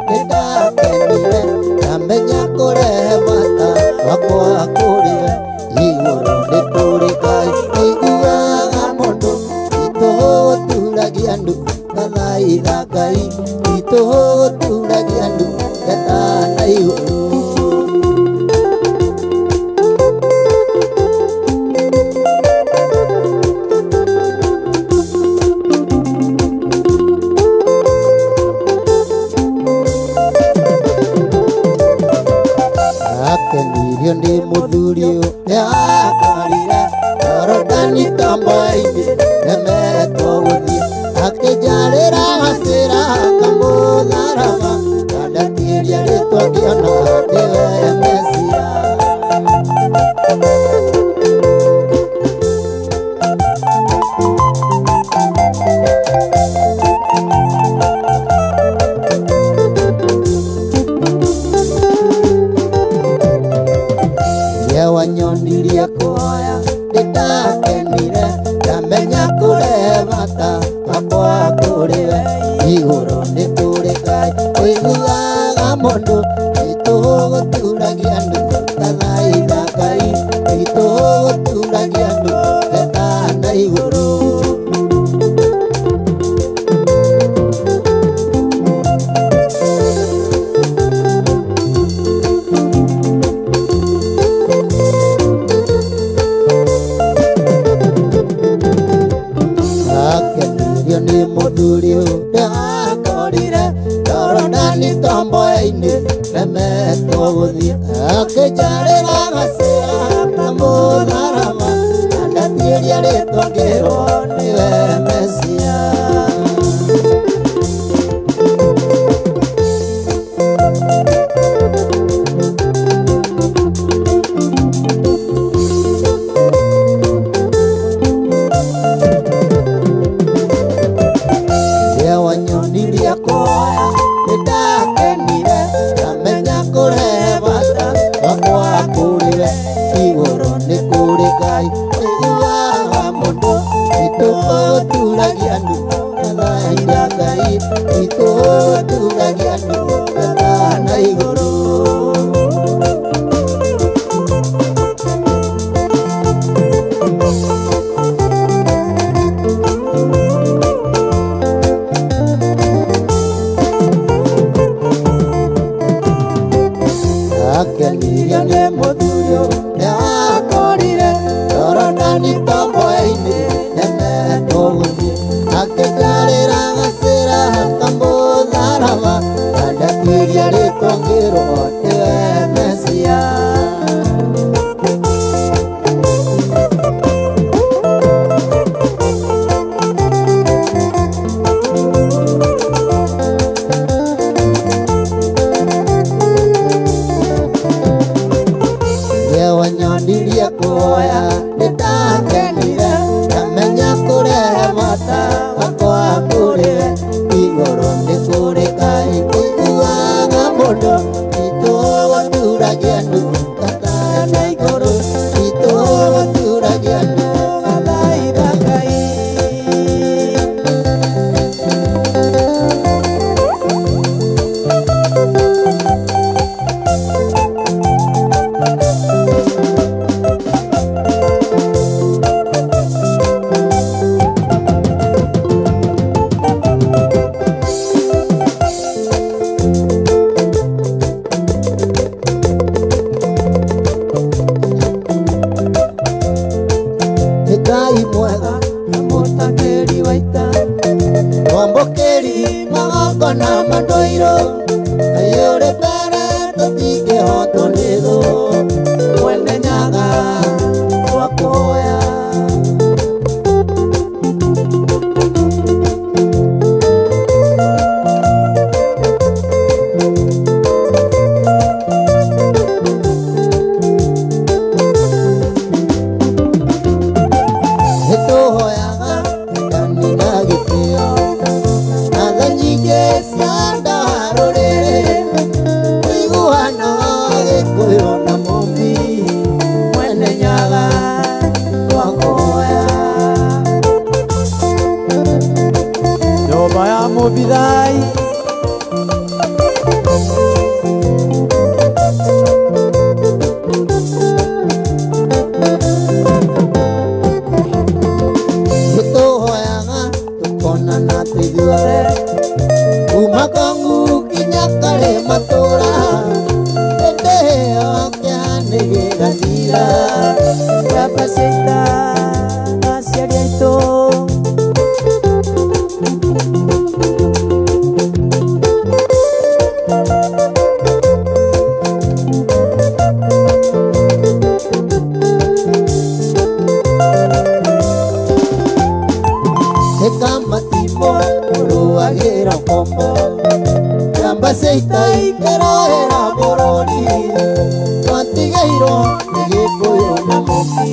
nĩndakenire ndamenya kũrehe mata wakwa kũrĩwe igũrũ nĩ kũrĩ Ngai ũiguaga mũndũ witũ gũturagia andũ ngathaitha Ngai witũ gũturagia andũ ngeta na igũrũ. Akenirio nĩ mũthuri ũrĩa akorire Jorodani tombo-inĩ nemetwo gũthiĩ akĩnjarĩra gacĩra kamũtharaba ndandatĩria rĩtwa ngĩona nĩwe Mesia. Wanyonirie kuoya nĩndakenire ndamenya kũrehe mata wakwa kũrĩwe igũrũ nĩ kũrĩ Ngai ũiguaga mũndũ witũ gũturagia andũ ngathaitha Ngai witũ gũturagia andũ ngeta na igũrũ. Akenirio nĩ mũthuri ũrĩa akorire Jorodani tombo-inĩ nemetwo gũthiĩ akĩnjarĩra gacĩra kamũtharaba ndandatĩria rĩtwa ngĩrwo nĩwe Mesia. Wanyonirie kuoya nĩndakenire ndamenya kũrehe mata wakwa kũrĩwe igũrũ nĩ kũrĩ Ngai ũiguaga mũndũ witũ gũturagia andũ ngathaitha Ngai witũ gũturagia andũ ngeta na igũrũ. Akenirio nĩ mũthuri ũrĩa akorire Jorodani tombo-inĩ nemetwo gũthiĩ akĩnjarĩra gacĩra kamũtharaba ndandatĩria rĩtwa ngĩrwo nĩwe Mesia. Wanyonirie kuoya nĩndakenire ndamenya kũrehe mata wakwa kũrĩwe igũrũ nĩ kũrĩ Ngai ũiguaga mũndũ witũ gũturagia andũ ngeta na igũrũ witũ gũturagia andũ ngathaitha Ngai. Ngai mwega na mũtakĩri wa ita mwambũkĩri magongona ma ndũire Ngai ũrĩ mbere tũtingĩhotwo nĩ thũ mwene nyaga twakuhoya. Nĩtũhoyaga ndani na gĩtĩo na tha nyingĩ cia ndarũrĩrĩ ũiguano nyũmba cia itai kĩrohera bũrũri twatigairwo nĩ Gĩkũyũ na Mũki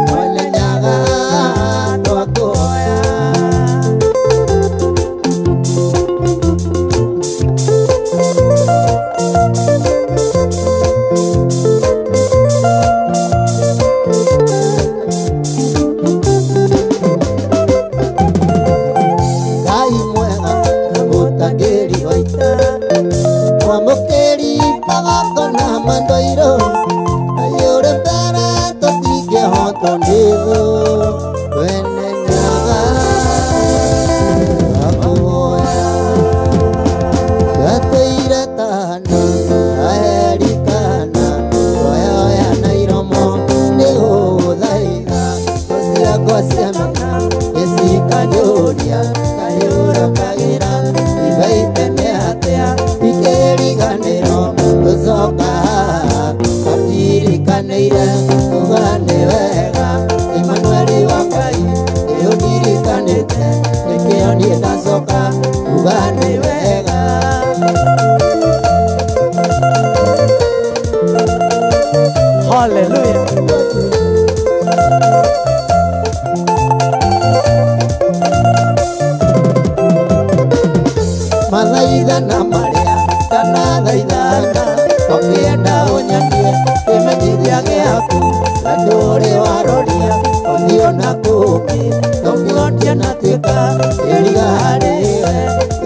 Mwene Nyaga twakũhoya Ngai mwega na mũtangĩri wa ita mwamũkĩri magongona ma ndũirũ ayũrĩ mbere tũtingĩhotwo nĩ thũ Mwene Nyaga twakũhoya gatũire tana aherikana twayoya na iromo nĩ gũthaitha tũciakwa cia mena gĩcikanyũria kayũrũkagĩra ibaite nĩ atĩa ikĩriganĩro gũcoka matirikanĩire kuga nĩ wega Emmanuel wa Ngai nĩũndirikanĩte nĩkĩo niĩ ndacoka kuga nĩ wega Hallelujah. Mathaithana marĩa ndanathaithana ũkĩenda ũnyonie kĩmenyithia gĩaku na ndũrĩ waroria ũthiũ na kũngĩ tũngĩonia na tuĩka ĩriga harĩwe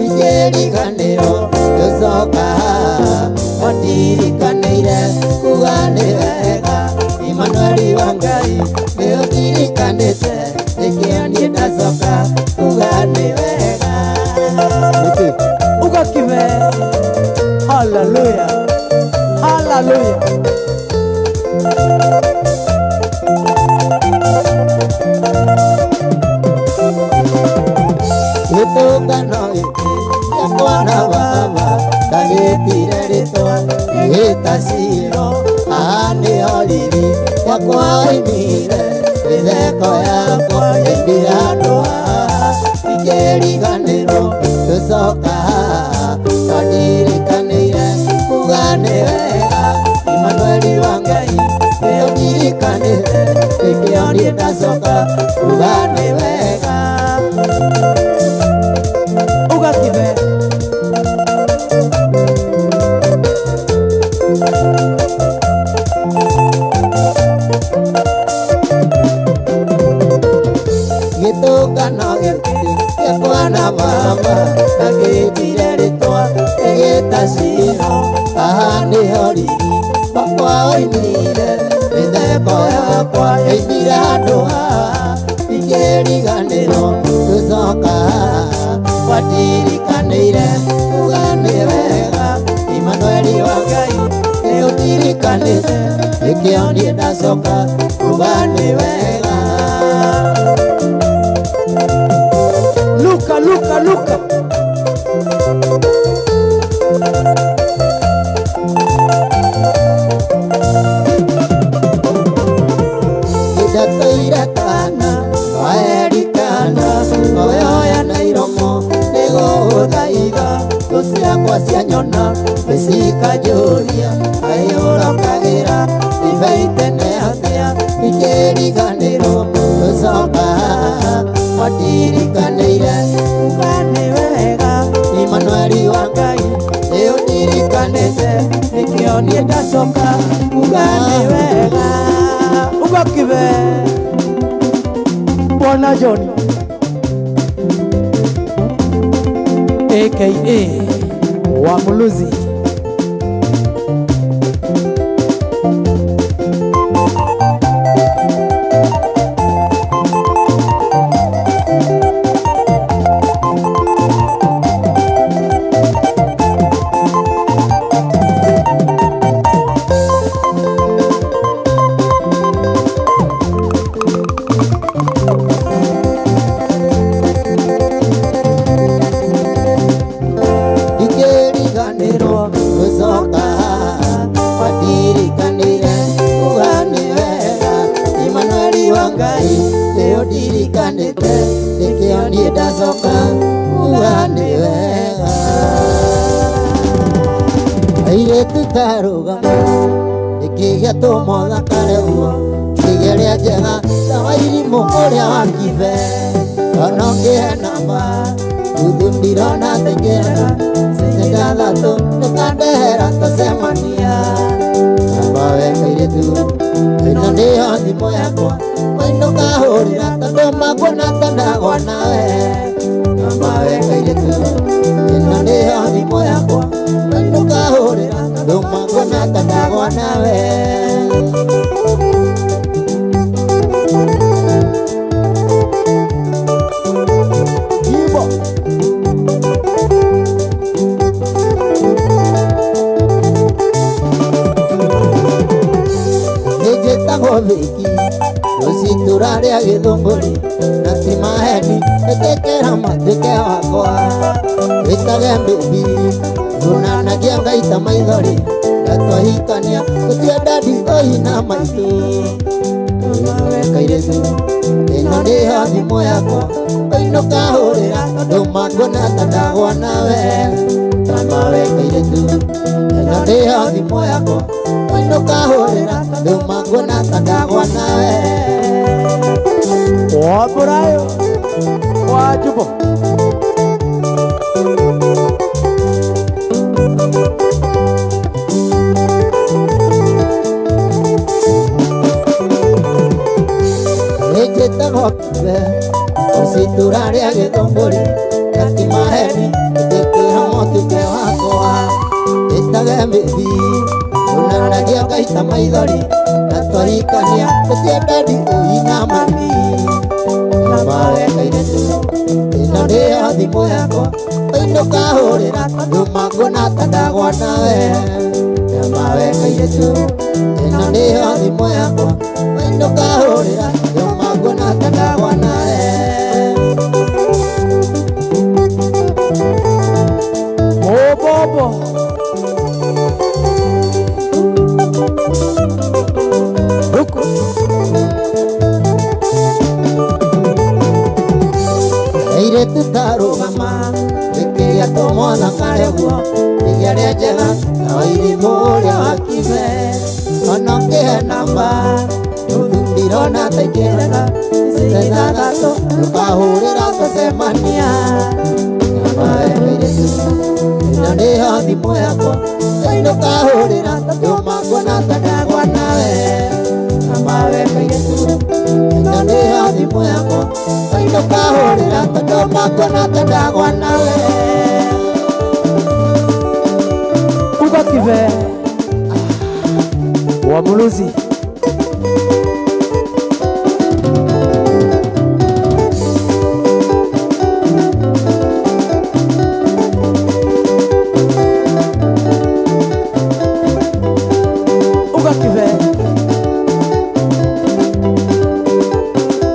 ikĩriganĩro gũcoka matirikanĩire kuga nĩ wega Emmanuel wa Ngai nĩũndirikanĩte nĩkĩo niĩ ndacoka kuga nĩ wega Ugakive. Hallelujah. Hallelujah. Gĩtũngano gĩkĩ gĩa mwana baba ndagĩtire rĩtwa gĩgĩta Ciro haha nĩho riri yakwa oimire mĩtheko yakwa yaingĩra handũ haha ikĩriganĩrwo gũcoka haha twandirikanĩire kuga nĩ wega Emmanuel wa Ngai nĩũndirikanĩte nĩkĩo niĩ ndacoka kuga nĩ wega Ugakive. Gĩtũngano gĩkĩ gĩa mwana baba ndagĩtire rĩtwa gĩgĩta Ciro haha nĩho riri wakwa oimire mĩtheko yakwa yaumire handũ haha ikĩriganĩrwo gũcoka haha twandirikanĩire kuga nĩ wega Emmanuel wa Ngai nĩũndirikanĩte nĩkĩo niĩ ndacoka kuga nĩ wega Luka, Luka, Luka. Ndatũire tana waerikana twayoya na iromo nĩ gũgũthaitha thũ ciakwa cia nyona gĩcikanyũria kayũrũkagĩra ibaite nĩ atĩa ikĩriganĩrwo gũcoka matirikanĩire kuga nĩ wega Emmanuel wa Ngai nĩũndirikanĩte nĩkĩo niĩ ndacoka kuga nĩ wega Ugakive. Bwana Johnny aka Wamuluzi. ndirikanite nikio nie ndacoka kuga ni wega Aire tutarugama Nikigia tumoda kare uo Nigeria jega Sawa irimu uria wakibe Ono ngihe namba Udundirona tegera Senda thatu Tukandehera tusemania Namba weka ire tu Ino niyo thimo yakwa Waino kahurira Tondu magwana tandagwa nawe Namba weka ire tu Ino niyo thimo yakwa Waino kahurira Tondu magwana tandagwa nawe Viki Usitura ria githunguri Na timaheni Etekera matuke wakwa Witage mbibi Unanagia ngaita maithori Gatwahikania Kutia dadi oina maitu Weka iretu Ino niho thimo yakwa Oino kahurira Tondu magona tandagwa nawe Tamba weka iretu Ino niho thimo yakwa Oino kahurira Tondu magona tandagwa nawe Waburayo Wajubo Wakibe Usitura ria githunguri Gati maheni Etekera motuke wakwa Itage mbibi Unanagia ngaita maithori Gatwahikania Kutia dadi uina mami Namba weka iretu Ino niyo thimo yakwa Oino kahurira Tondu magona tandagwa nawe Namba weka iretu Ino niyo thimo yakwa Oino kahurira Tondu magona tandagwa nawe Bobo Ruko Aire tutarugama Wikigia tumotha kare guo Nigeria njega Sawa irimu uria wakibe Ono ngihe namba Udundirona tegera Senda thatu Tukahurira tusemania Namba weka iretu Ino niho thimo yakwa Oino kahurira Tondu magwana tandagwa nawe Namba weka iretu Ino niho thimo yakwa Oino kahurira Tondu magwana tandagwa nawe Uga kive Wamuluzi Uga kive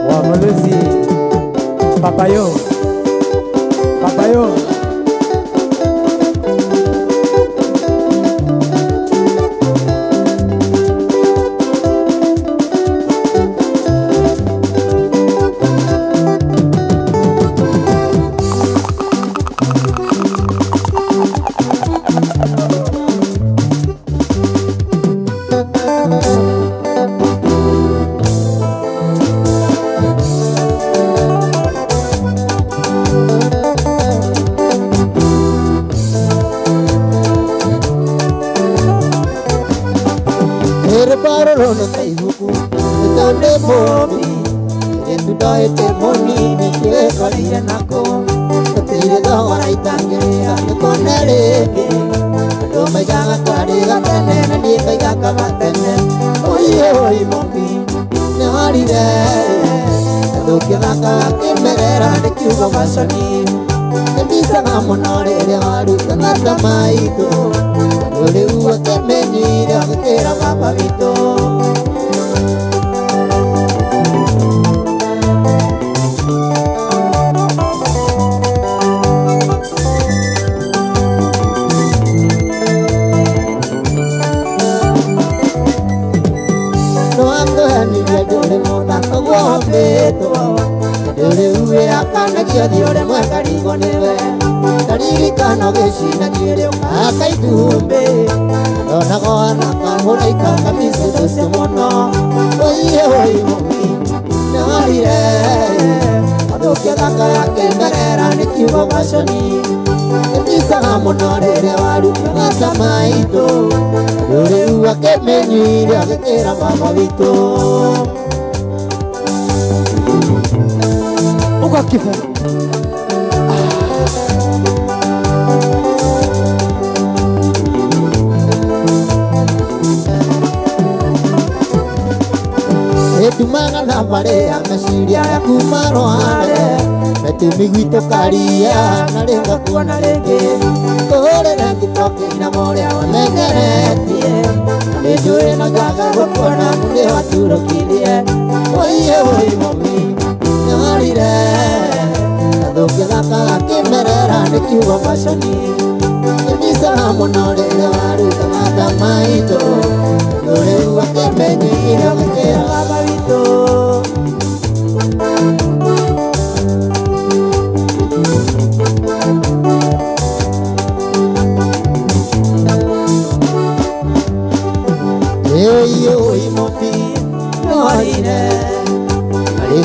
Wamuluzi Papayo Papayo Rono kaihuku Tande momi Etu daete moni Nikwe kalia nako Katire dawa itangiria Nikoneleke Dome jaga kari gatene Nandika yaka gatene Oye oi momi Neharire Aduki daka Kimerera Nikiugo basoni Kendisa gamonore Reharu Tanata maitu Ule uwa kemenire Agutera mapavito Ule akana kiathi ule mweka rigo niwe Taririkano gicina kirio Akaitumbe Dona gona kamuraika kamisi dose mono Oye momi Narire Adoke daka yake merera ni kiwa bashoni Etisa mono rere waru Ngasa maito Yore uwa ke menyiri Agekera mama vito Uka kife Etumanga na barea mesiria ya kumaroare Metumiguito karia na renga kuana rege Kore na kitoke na more wamengeretie Nejue na gaga gokuana mune waturo kirie Oye momi Narire Adoke daka kimerera nekiwa bashoni Emisa monorere waru kamata maito Yore uwa kemenye ina mekera babavito Oi momi Narire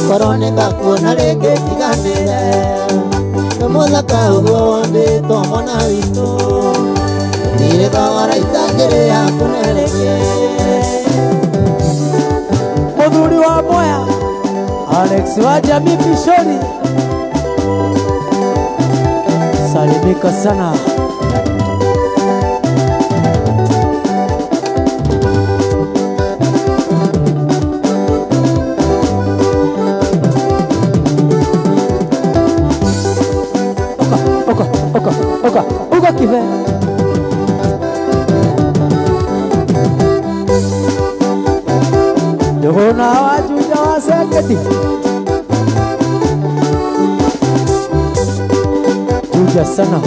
Korone kakuna rege tiganire Kamola kaugo wambe tomona vito Nire kawara itangere ya kunerege Moduri wa moya Alex wa Jamii Pishoni Salimika sana Uka kive Jona wajuja waseketi Juja sana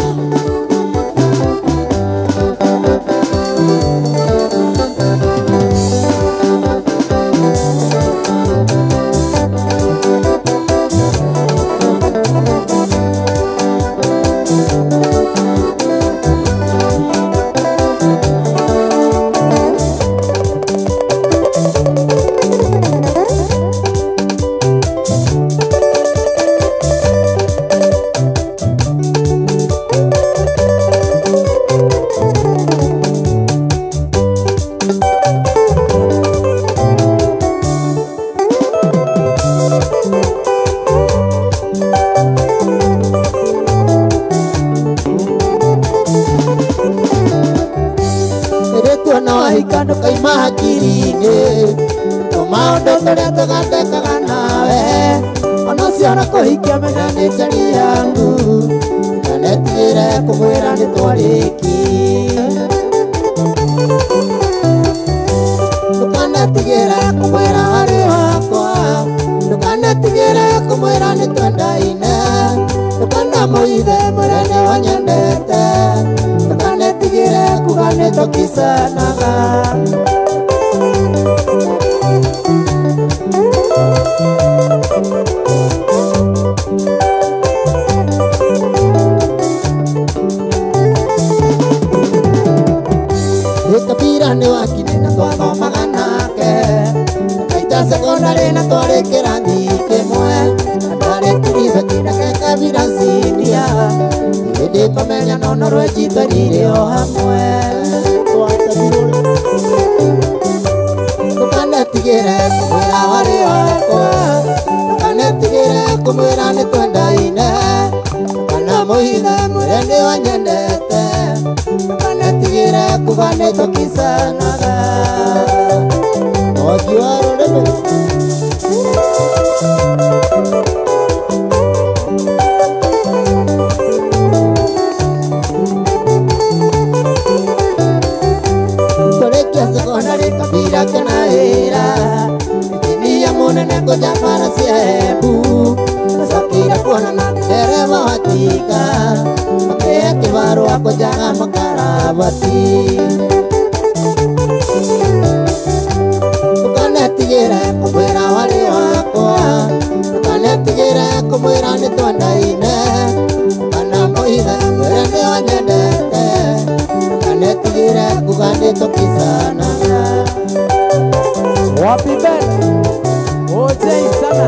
Kando kai mahakirine Tomaundo torea togatekaga nawe Ono ciana kuhikia mena ni njari yangu Nanetigire kumwira ni twariki Ndukanetigire kumwira wari wakwa Ndukanetigire kumwira ni twendaine Ndukanamuithe murene wanyendete Ndukanetigire kuga ni tukicanaga Kabira ni wakine na twathomaga nake Kaita sekondari na twari kĩrathi kĩmwe Ndarĩ kiribeti nake Kabira cinia Hĩndĩ kũmenya nono rwenji twarire o hamwe Ndũkanetigĩre kũmwĩra warĩ wakwa Ndũkanetigĩre kũmwĩra nĩ twendaine Kana mũhithe mwĩre nĩ wanyendete Ndũkanetigĩre kuga nĩ tũkicanaga Ogi wa rũrĩmĩ Tũrĩkia sekondari Kabira kĩnahĩra Injinia mũnene kũja bara cia Embu Tũcokire kuonana ndereba wa tinga Makĩhe kĩbarũa kũjaga makarabati Ndũkanetigĩre kũmwĩra warĩ wakwa Ndũkanetigĩre kũmwĩra nĩ twendaine Kana mũhithe mwĩre nĩ wanyendete Ndũkanetigĩre kugande tokisana. Wapi Ben? Ojei sana.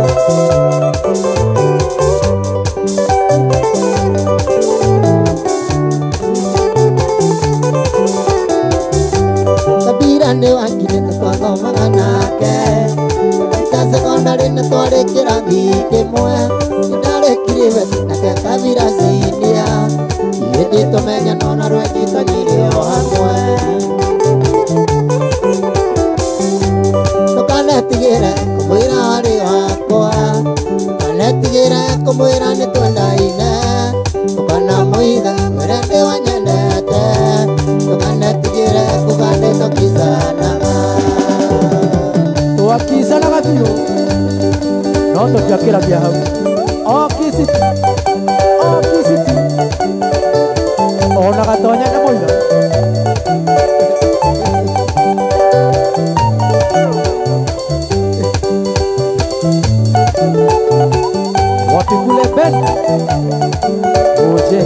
Kabirane wangire twathoma nake. Kaita sekondari natware kirathi kimwe. Ndarekire wetu nake kabira cinia. Hindi tumenya nona rwengi tanyire o hamwe. Tukanetigire kumwira ari wakwa. Tukanetigire kumwira nitwendaine. Tukanamuitha mwire ndiwanyendete. Tukanetigire kugande tokisanaga. Twakisanaga biũ no tũtiakĩragia hau. Okisiti ona gatonya nĩ mũira. Watikule Ben Oje.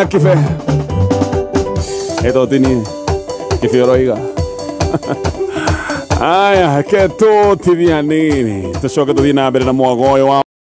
Kife eto tini kife oroiga aya ke to tidia nini tucoke tuthii na mbere na mwago uyu wa